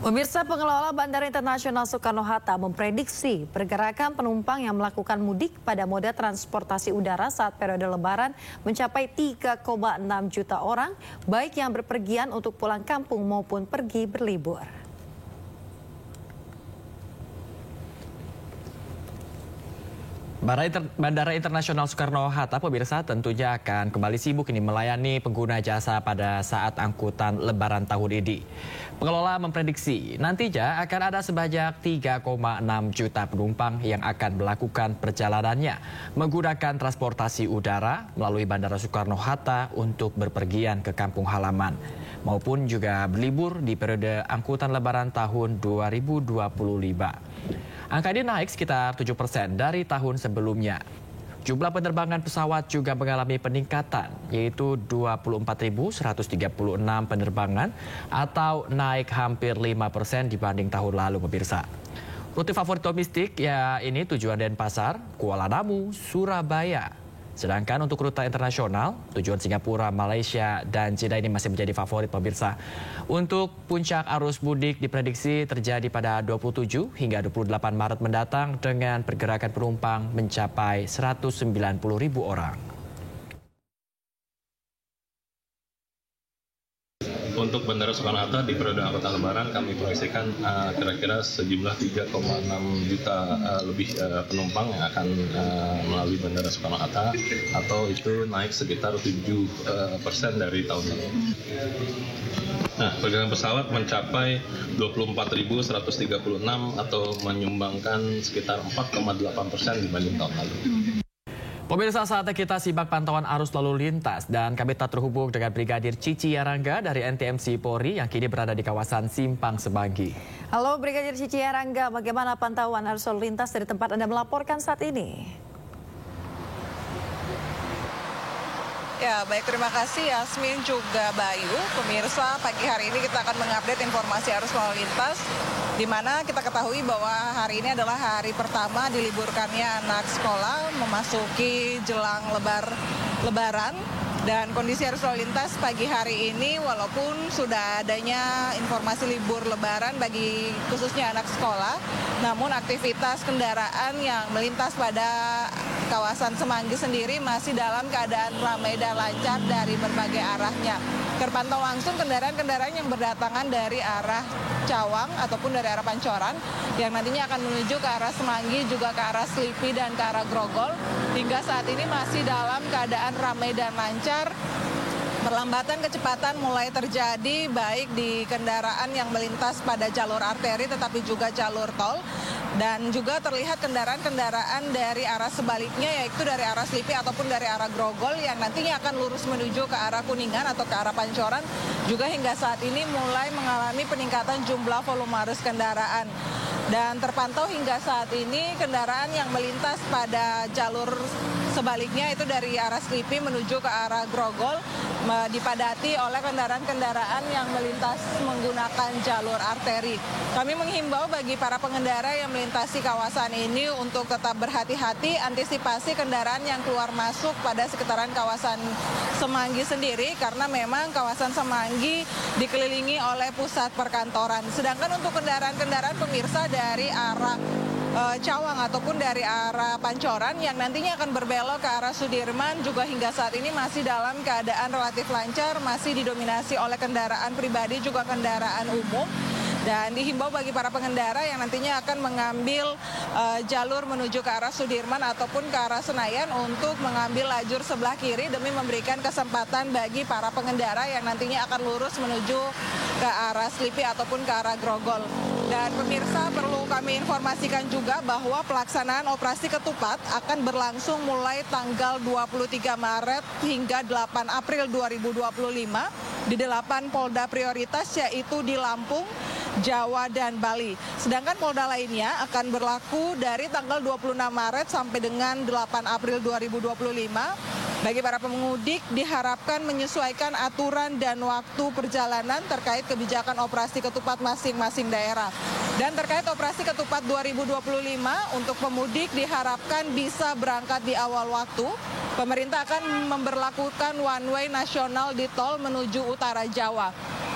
Pemirsa, pengelola Bandara Internasional Soekarno-Hatta memprediksi pergerakan penumpang yang melakukan mudik pada moda transportasi udara saat periode Lebaran mencapai 3,6 juta orang, baik yang berpergian untuk pulang kampung maupun pergi berlibur. Bandara Internasional Soekarno-Hatta, pemirsa, tentunya akan kembali sibuk ini melayani pengguna jasa pada saat angkutan Lebaran tahun ini. Pengelola memprediksi nantinya akan ada sebanyak 3,6 juta penumpang yang akan melakukan perjalanannya menggunakan transportasi udara melalui Bandara Soekarno-Hatta untuk berpergian ke kampung halaman maupun juga berlibur di periode angkutan Lebaran tahun 2025. Angka ini naik sekitar 7% dari tahun sebelumnya. Jumlah penerbangan pesawat juga mengalami peningkatan, yaitu 24.136 penerbangan atau naik hampir 5% dibanding tahun lalu, pemirsa. Rute favorit domestik ya ini tujuan Denpasar, Kuala Namu, Surabaya. Sedangkan untuk rute internasional, tujuan Singapura, Malaysia, dan Jeddah ini masih menjadi favorit, pemirsa. Untuk puncak arus mudik diprediksi terjadi pada 27 hingga 28 Maret mendatang dengan pergerakan penumpang mencapai 190.000 orang. Untuk Bandara Soekarno-Hatta di periode angkutan Lebaran kami proyeksikan kira-kira sejumlah 3,6 juta lebih penumpang yang akan melalui Bandara Soekarno-Hatta, atau itu naik sekitar 7% dari tahun lalu. Nah, pergerakan pesawat mencapai 24.136 atau menyumbangkan sekitar 4,8% dibanding tahun lalu. Pemirsa, saatnya kita simak pantauan arus lalu lintas dan kami telah terhubung dengan Brigadir Cici Yarangga dari NTMC Polri yang kini berada di kawasan Simpang Semanggi. Halo Brigadir Cici Yarangga, bagaimana pantauan arus lalu lintas dari tempat Anda melaporkan saat ini? Ya, baik, terima kasih Yasmin juga Bayu. Pemirsa, pagi hari ini kita akan mengupdate informasi arus lalu lintas, di mana kita ketahui bahwa hari ini adalah hari pertama diliburkannya anak sekolah memasuki jelang Lebaran. Dan kondisi arus lalu lintas pagi hari ini, walaupun sudah adanya informasi libur Lebaran bagi khususnya anak sekolah, namun aktivitas kendaraan yang melintas pada kawasan Semanggi sendiri masih dalam keadaan ramai dan lancar dari berbagai arahnya. Terpantau langsung kendaraan-kendaraan yang berdatangan dari arah Cawang ataupun dari arah Pancoran yang nantinya akan menuju ke arah Semanggi, juga ke arah Selipi dan ke arah Grogol. Hingga saat ini masih dalam keadaan ramai dan lancar. Perlambatan kecepatan mulai terjadi baik di kendaraan yang melintas pada jalur arteri tetapi juga jalur tol. Dan juga terlihat kendaraan-kendaraan dari arah sebaliknya, yaitu dari arah Selipi ataupun dari arah Grogol yang nantinya akan lurus menuju ke arah Kuningan atau ke arah Pancoran. Juga hingga saat ini mulai mengalami peningkatan jumlah volume arus kendaraan. Dan terpantau hingga saat ini kendaraan yang melintas pada jalur sebaliknya itu dari arah Selipi menuju ke arah Grogol dipadati oleh kendaraan-kendaraan yang melintas menggunakan jalur arteri. Kami menghimbau bagi para pengendara yang melintasi kawasan ini untuk tetap berhati-hati, antisipasi kendaraan yang keluar masuk pada sekitaran kawasan Semanggi sendiri, karena memang kawasan Semanggi dikelilingi oleh pusat perkantoran. Sedangkan untuk kendaraan-kendaraan pemirsa dari arah Cawang ataupun dari arah Pancoran yang nantinya akan berbelok ke arah Sudirman juga hingga saat ini masih dalam keadaan relatif lancar, masih didominasi oleh kendaraan pribadi juga kendaraan umum. Dan dihimbau bagi para pengendara yang nantinya akan mengambil jalur menuju ke arah Sudirman ataupun ke arah Senayan untuk mengambil lajur sebelah kiri demi memberikan kesempatan bagi para pengendara yang nantinya akan lurus menuju ke arah Selipi ataupun ke arah Grogol. Dan pemirsa, perlu kami informasikan juga bahwa pelaksanaan operasi ketupat akan berlangsung mulai tanggal 23 Maret hingga 8 April 2025 di 8 Polda prioritas, yaitu di Lampung, Jawa, dan Bali. Sedangkan polda lainnya akan berlaku dari tanggal 26 Maret sampai dengan 8 April 2025. Bagi para pemudik diharapkan menyesuaikan aturan dan waktu perjalanan terkait kebijakan operasi ketupat masing-masing daerah. Dan terkait operasi ketupat 2025 untuk pemudik diharapkan bisa berangkat di awal waktu. Pemerintah akan memberlakukan one way nasional di tol menuju utara Jawa.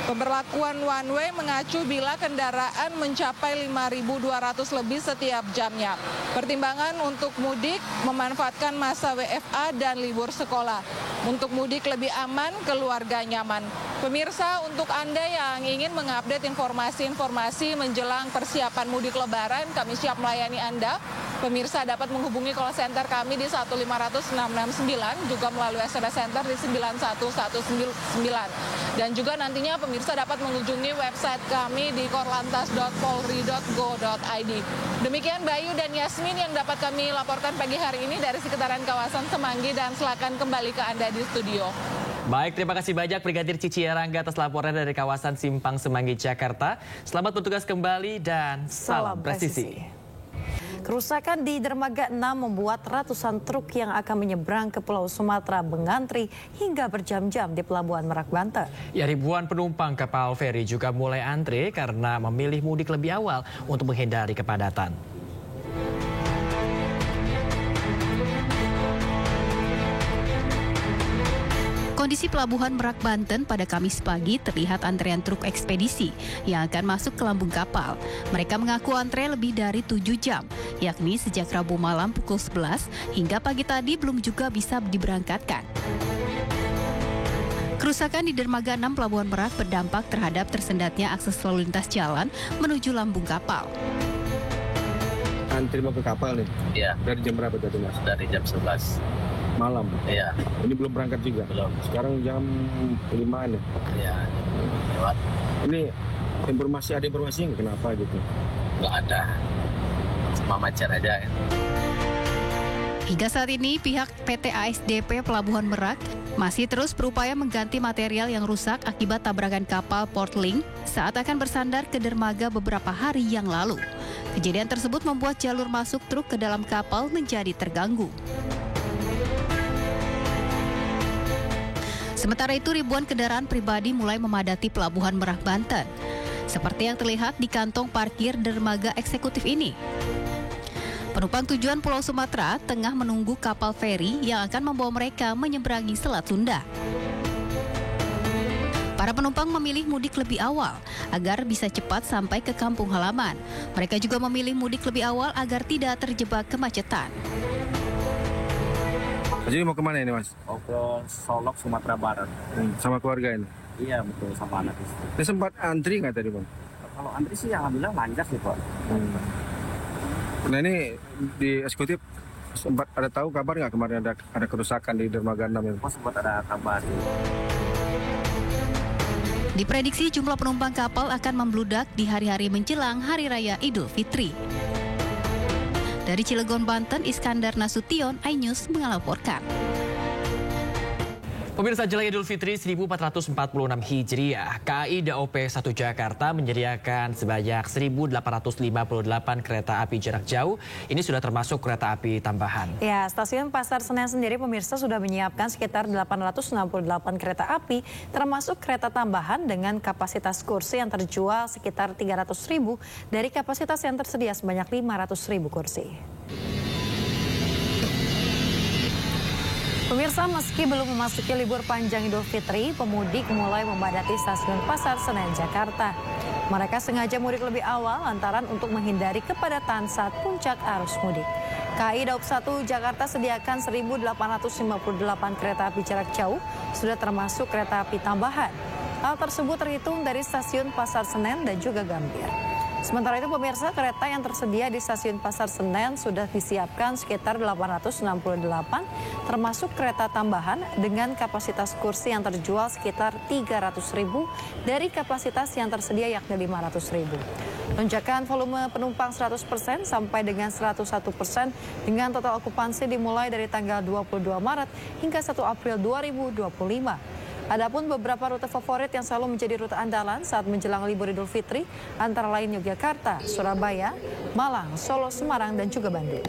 Pemberlakuan one way mengacu bila kendaraan mencapai 5.200 lebih setiap jamnya. Pertimbangan untuk mudik memanfaatkan masa WFA dan libur sekolah. Untuk mudik lebih aman, keluarga nyaman. Pemirsa, untuk Anda yang ingin mengupdate informasi-informasi menjelang persiapan mudik Lebaran, kami siap melayani Anda. Pemirsa dapat menghubungi call center kami di 1500669, juga melalui SMS Center di 91199. Dan juga nantinya pemirsa dapat mengunjungi website kami di korlantas.polri.go.id. Demikian Bayu dan Yasmin yang dapat kami laporkan pagi hari ini dari sekitaran kawasan Semanggi, dan silakan kembali ke Anda di studio. Baik, terima kasih banyak Brigadir Cici Erangga atas laporan dari kawasan Simpang Semanggi, Jakarta. Selamat bertugas kembali dan salam presisi. Kerusakan di Dermaga 6 membuat ratusan truk yang akan menyeberang ke Pulau Sumatera mengantri hingga berjam-jam di Pelabuhan Merak, Banten. Ya, ribuan penumpang kapal feri juga mulai antre karena memilih mudik lebih awal untuk menghindari kepadatan. Kondisi Pelabuhan Merak, Banten pada Kamis pagi terlihat antrean truk ekspedisi yang akan masuk ke lambung kapal. Mereka mengaku antre lebih dari 7 jam, yakni sejak Rabu malam pukul 11 hingga pagi tadi belum juga bisa diberangkatkan. Kerusakan di Dermaga 6 Pelabuhan Merak berdampak terhadap tersendatnya akses lalu lintas jalan menuju lambung kapal. Antri mau ke kapal nih? Iya. Dari jam berapa tadi Mas? Dari jam 11. Malam? Iya. Ini belum berangkat juga? Belum. Sekarang jam 5-an ya? Iya, lewat. Ini ada informasi kenapa gitu? Nggak ada. Cuma macet aja. Hingga saat ini pihak PT ASDP Pelabuhan Merak masih terus berupaya mengganti material yang rusak akibat tabrakan kapal Portlink saat akan bersandar ke dermaga beberapa hari yang lalu. Kejadian tersebut membuat jalur masuk truk ke dalam kapal menjadi terganggu. Sementara itu, ribuan kendaraan pribadi mulai memadati Pelabuhan Merak, Banten. Seperti yang terlihat di kantong parkir dermaga eksekutif ini. Penumpang tujuan Pulau Sumatera tengah menunggu kapal feri yang akan membawa mereka menyeberangi Selat Sunda. Para penumpang memilih mudik lebih awal agar bisa cepat sampai ke kampung halaman. Mereka juga memilih mudik lebih awal agar tidak terjebak kemacetan. Jadi mau kemana ini Mas? Mau ke Solok, Sumatera Barat. Sama keluarga ini? Iya, betul, sama anak istri. Ini sempat antri nggak tadi Bang? Kalau antri sih alhamdulillah lancar sih Pak. Nah ini di eksekutif sempat ada tahu kabar nggak kemarin ada kerusakan di Dermaga 6 itu? Oh, sempat ada kabar. Diprediksi jumlah penumpang kapal akan membludak di hari-hari menjelang Hari Raya Idul Fitri. Dari Cilegon, Banten, Iskandar Nasution, iNews melaporkan. Pemirsa, jelang Idul Fitri 1446 Hijriah, KAI Daop 1 Jakarta menyediakan sebanyak 1.858 kereta api jarak jauh. Ini sudah termasuk kereta api tambahan. Ya, stasiun Pasar Senen sendiri pemirsa sudah menyiapkan sekitar 868 kereta api, termasuk kereta tambahan dengan kapasitas kursi yang terjual sekitar 300.000 dari kapasitas yang tersedia sebanyak 500.000 kursi. Pemirsa, meski belum memasuki libur panjang Idul Fitri, pemudik mulai memadati stasiun Pasar Senen, Jakarta. Mereka sengaja mudik lebih awal lantaran untuk menghindari kepadatan saat puncak arus mudik. KAI Daop 1 Jakarta sediakan 1.858 kereta api jarak jauh, sudah termasuk kereta api tambahan. Hal tersebut terhitung dari stasiun Pasar Senen dan juga Gambir. Sementara itu pemirsa, kereta yang tersedia di stasiun Pasar Senen sudah disiapkan sekitar 868, termasuk kereta tambahan dengan kapasitas kursi yang terjual sekitar 300.000 dari kapasitas yang tersedia yakni 500.000. Lonjakan volume penumpang 100% sampai dengan 101% dengan total okupansi dimulai dari tanggal 22 Maret hingga 1 April 2025. Adapun beberapa rute favorit yang selalu menjadi rute andalan saat menjelang libur Idul Fitri antara lain Yogyakarta, Surabaya, Malang, Solo, Semarang, dan juga Bandung.